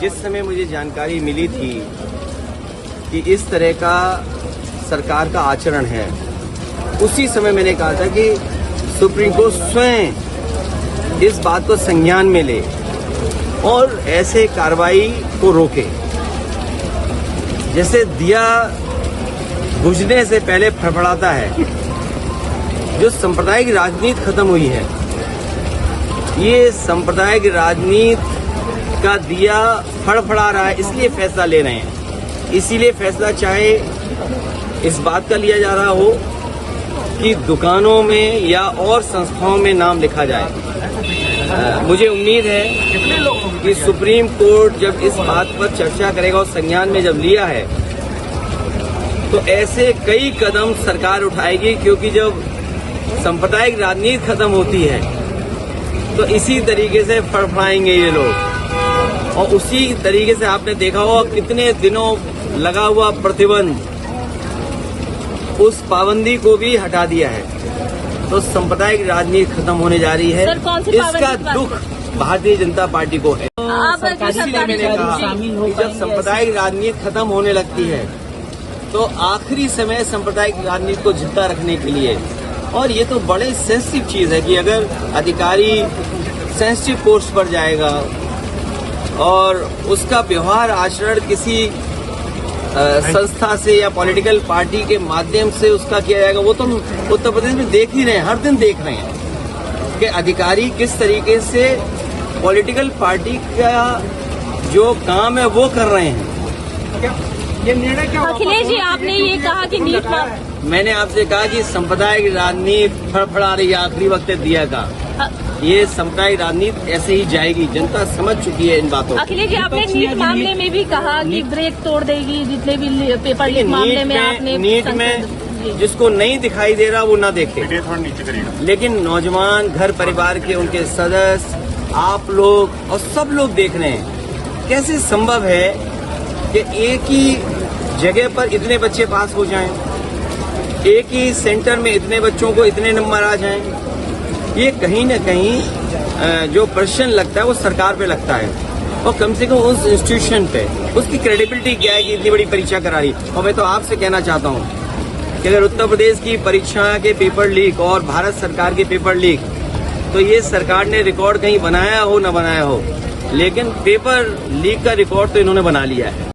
जिस समय मुझे जानकारी मिली थी कि इस तरह का सरकार का आचरण है, उसी समय मैंने कहा था कि सुप्रीम कोर्ट स्वयं इस बात को संज्ञान में ले और ऐसे कार्रवाई को रोके। जैसे दिया बुझने से पहले फड़फड़ाता है, जो सांप्रदायिक राजनीति खत्म हुई है, ये सांप्रदायिक राजनीति का दिया फड़फड़ा रहा है, इसलिए फैसला ले रहे हैं। इसीलिए फैसला चाहे इस बात का लिया जा रहा हो कि दुकानों में या और संस्थाओं में नाम लिखा जाए। मुझे उम्मीद है कि सुप्रीम कोर्ट जब इस बात पर चर्चा करेगा और संज्ञान में जब लिया है तो ऐसे कई कदम सरकार उठाएगी, क्योंकि जब सांप्रदायिक राजनीति खत्म होती है तो इसी तरीके से फड़फड़ाएंगे ये लोग। और उसी तरीके से आपने देखा होगा कितने दिनों लगा हुआ प्रतिबंध, उस पाबंदी को भी हटा दिया है। तो सांप्रदायिक राजनीति खत्म होने जा रही है। इसका दुख भारतीय जनता पार्टी को है। इसीलिए मैंने कहा जब सांप्रदायिक राजनीति खत्म होने लगती है तो आखिरी समय सांप्रदायिक राजनीति को जिंदा रखने के लिए, और ये तो बड़े सेंसिटिव चीज है कि अगर अधिकारी सेंसिटिव पोस्ट पर जाएगा और उसका व्यवहार आचरण किसी संस्था से या पॉलिटिकल पार्टी के माध्यम से उसका किया जाएगा, वो तो उत्तर प्रदेश में देख ही रहे हैं, हर दिन देख रहे हैं कि अधिकारी किस तरीके से पॉलिटिकल पार्टी का जो काम है वो कर रहे हैं। ये निर्णय क्या? अखिलेश जी, आपने ये कहा कि नीट मैंने आपसे कहा कि सांप्रदायिक राजनीति फड़फड़ा रही है आखिरी वक्त दिया का। ये सांप्रदायिक राजनीति ऐसे ही जाएगी, जनता समझ चुकी है इन बातों को। अखिलेश जी, आपने नीट मामले में भी कहा कि ब्रेक तोड़ देगी, जितने भी पेपर लीक मामले में आपने नीट में जिसको नहीं दिखाई दे रहा वो ना देखे, लेकिन नौजवान, घर परिवार के उनके सदस्य, आप लोग और सब लोग देख रहे हैं। कैसे संभव है कि एक ही जगह पर इतने बच्चे पास हो जाएं, एक ही सेंटर में इतने बच्चों को इतने नंबर आ जाएं? ये कहीं न कहीं जो प्रश्न लगता है वो सरकार पे लगता है, और कम से कम उस इंस्टीट्यूशन पे उसकी क्रेडिबिलिटी क्या है कि इतनी बड़ी परीक्षा करा रही। और मैं तो आपसे कहना चाहता हूँ कि अगर उत्तर प्रदेश की परीक्षा के पेपर लीक और भारत सरकार के पेपर लीक, तो ये सरकार ने रिकॉर्ड कहीं बनाया हो न बनाया हो, लेकिन पेपर लीक का रिकॉर्ड तो इन्होंने बना लिया है।